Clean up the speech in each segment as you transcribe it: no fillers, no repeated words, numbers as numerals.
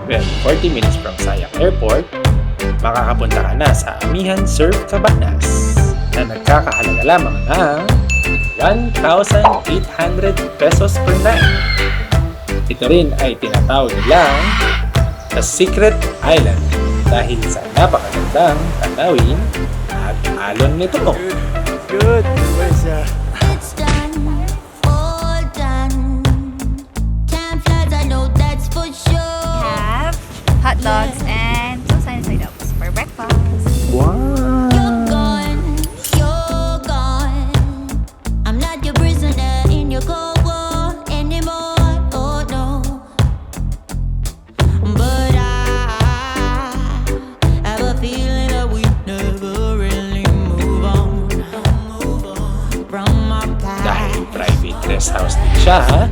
Well, 40 minutes from Siargao Airport, makakapunta ka na sa Amihan Surf Cabanas na nagkakahalaga lamang ng 1,800 pesos per night. Ito rin ay tinatawag nilang The Secret Island dahil sa napakagandang tanawin at alon nito. Good. Where's It's done, all done. Time flies, I know that's for sure. Have hot dogs and two side ups for breakfast. Wow! You're gone, you're gone. I'm not your prisoner in your cold war anymore. Oh no. But I have a feeling that we never really move on from my Dahil past. private rest house din siya,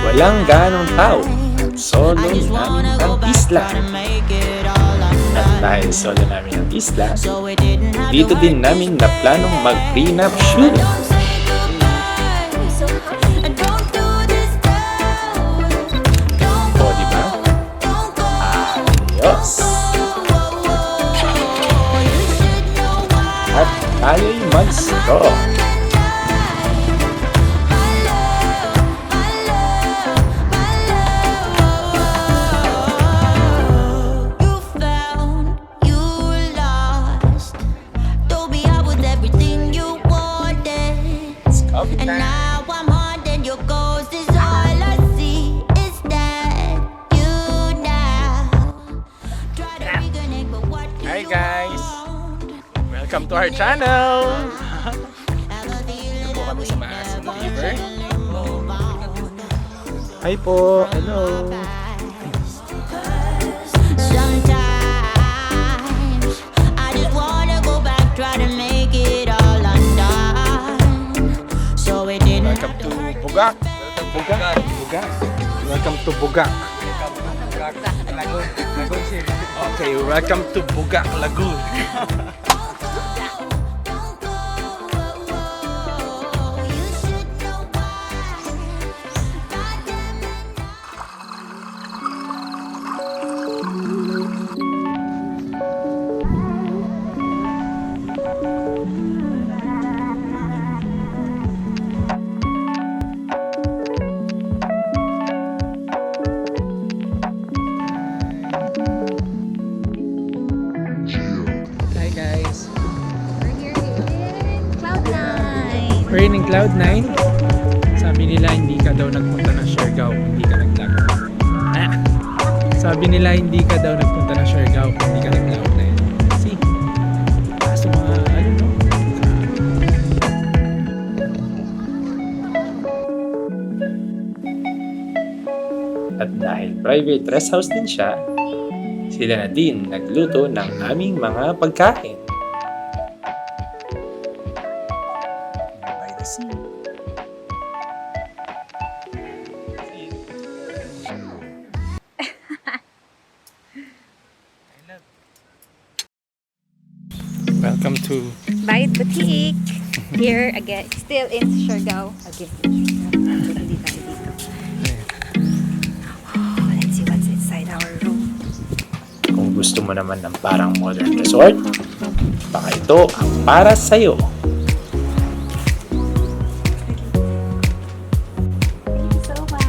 walang ganong tao at solo namin ang isla. At dahil solo namin ang isla, dito din namin na planong mag-prenup shoot. O diba? Ayos! At tayo'y mag-straw. And now I'm haunted, your ghost is all I see. Is that you now? Try to reconnect, but what do Hi you guys! want? Welcome to our channel! Have a feeling Ito po kami sa Maasin River. move on. Hi po! Hello! Sometimes I just wanna go back, try to make it all undone. So it didn't Welcome to Bugak! Welcome to Bugak! Okay, welcome to Bugak Lagoon. You should know why. Hi guys! We're here in Cloud9. We're in Cloud9. Sabi nila hindi ka daw nagpunta ng Siargao, hindi ka nag-vlog. Sabi nila hindi ka daw nagpunta ng Siargao, hindi ka nag-Cloud9. See? Kaso mga ano no? At dahil private rest house din siya, sila na din nagluto ng aming mga pagkain. By the sea. Welcome to Bayud Boutique. Here again, still in Siargao. Again, hindi tayo dito. Oh, let's see what's inside our room. Kung gusto mo naman ng parang modern resort, baka ito ang para sa'yo. Thank you so much.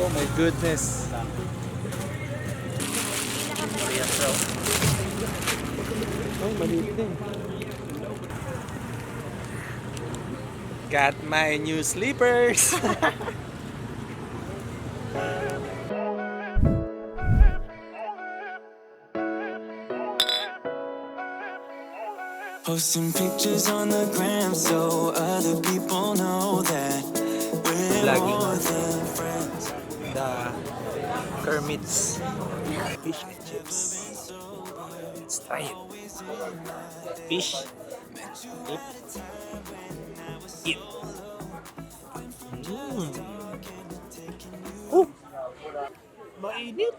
Oh my goodness. Oh, maliit din. Got my new slippers. Posting pictures on the gram so other people know that we're Vlogging. more than friends. The Kermit's fish and chips. Let's try it. Fish. Eat. Oh! Mainit.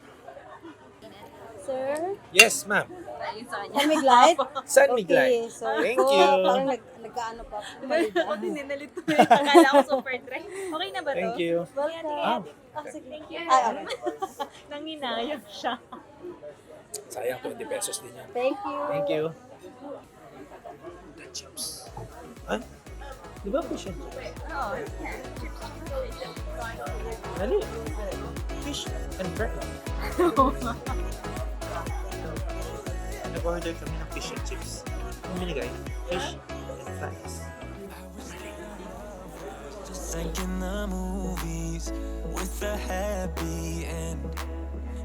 Sir, Yes, ma'am. Amig light? Sun mig Okay, light. so Thank ko, you. parang nag-ano pa. Ako din ninalit ko. Akala ko super dry. Okay na ba to? Thank you. Welcome. Ah, Sige. Thank you. Ay, okay. Nanginayang siya. sayang 20 pesos din yan. Thank you. Thank you. The chips. Ah? Di ba fish and chips? Oo. Dali. Fish and bread. Nag-order kami ng fish and chips. Ang binigay? Fish and fries. Just like in the movies with a happy end.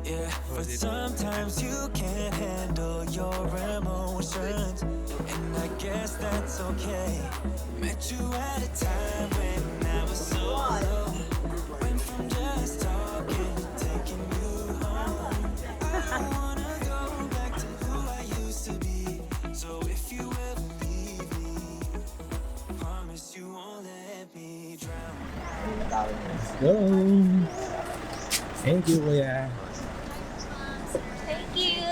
Yeah, but sometimes you can't handle your emotions, and I guess that's okay. Met you at a time when I was so low. Went from just talking, taking you home. I wanna go back to who I used to be. So if you ever leave me, promise you won't let me drown. Go! Thank you, kuya. Thank you.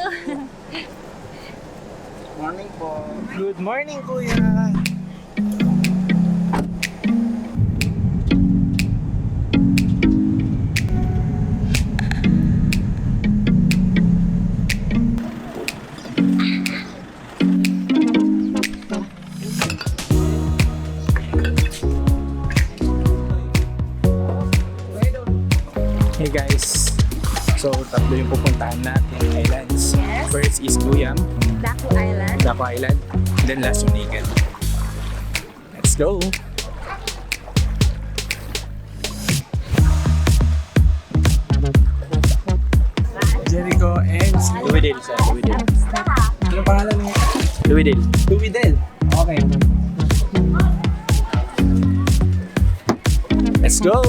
Morning po. Good morning, kuya. Hey guys, so tatlo yung pupuntahan natin islands. Yes. First is Guyam, Daku Island. Daco Island, and then last yung Naked. Let's go! Jericho and Louisdale, sir. Louisdale. Ano pangalan mo? Louisdale. Louisdale. Okay. Let's go!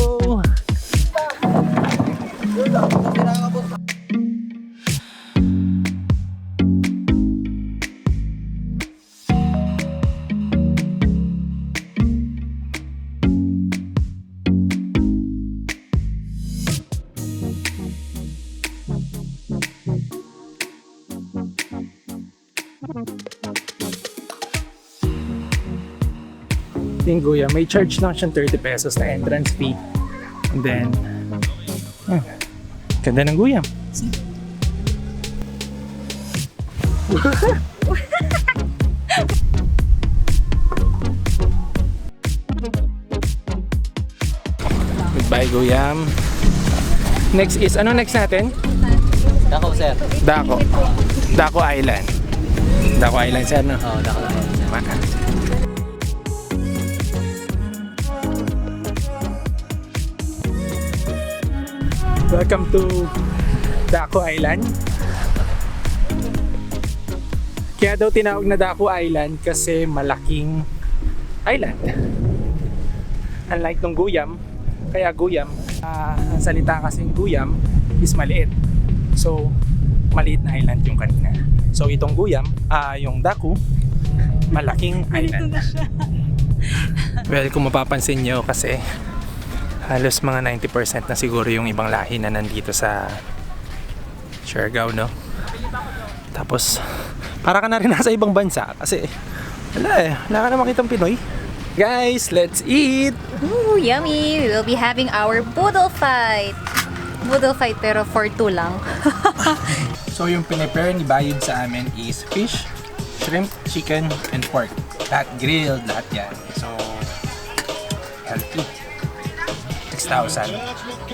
Yung Guya, may charge lang siyang 30 pesos na entrance fee. And then, ganda ng Guyam. Goodbye, Guyam. Next is, ano next natin? Dako, sir. Daco. Daco Island. Daco Island, sir, no? Oo, dako lang. Tama. Welcome to Daco Island. Kaya daw tinawag na Daco Island kasi malaking island. Unlike nung Guyam, kaya Guyam, ang salita kasing Guyam is maliit. So, maliit na island yung kanina. So, itong Guyam, yung Daco, malaking island. Well, kung mapapansin nyo kasi halos mga 90% na siguro yung ibang lahi na nandito sa Siargao, no? Tapos, para ka na rin nasa ibang bansa kasi wala ka na makitang Pinoy. Guys, let's eat! Ooh, yummy! We will be having our boodle fight. Boodle fight pero for 2 lang. So, yung pinipare ni Bayud sa amin is fish, shrimp, chicken, and pork. Lahat grilled, lahat yan. So, healthy. Next 6,000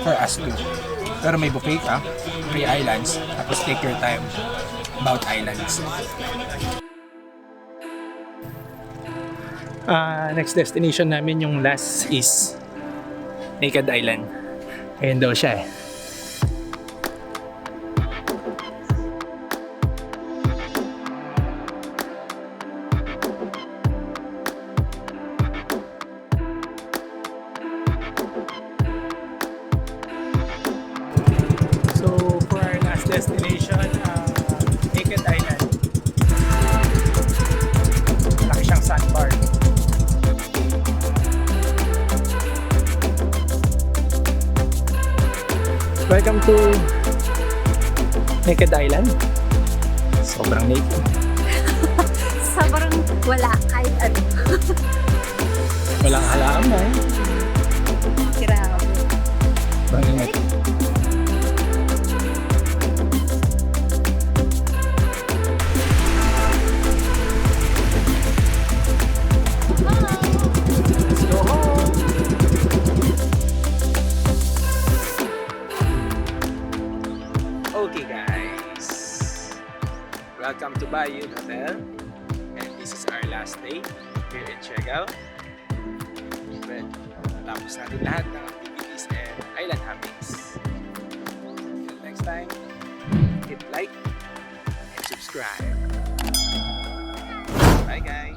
for us two. Pero may buffet ka, 3 islands, tapos take your time about islands. Next destination namin yung last is Naked Island. Ayun daw siya eh. So for our last destination, Naked Island. Malaki siyang sandbar. Welcome to Naked Island. Sobrang naked. Sobrang wala kahit ano. Walang halaman. Grabe. Sobrang init. Let's go home. Okay guys, welcome to Bayud Hotel, and this is our last day here in Siargao. Well, tapos natin lahat ng activities and island hoppings. Until next time, hit like and subscribe. Bye guys!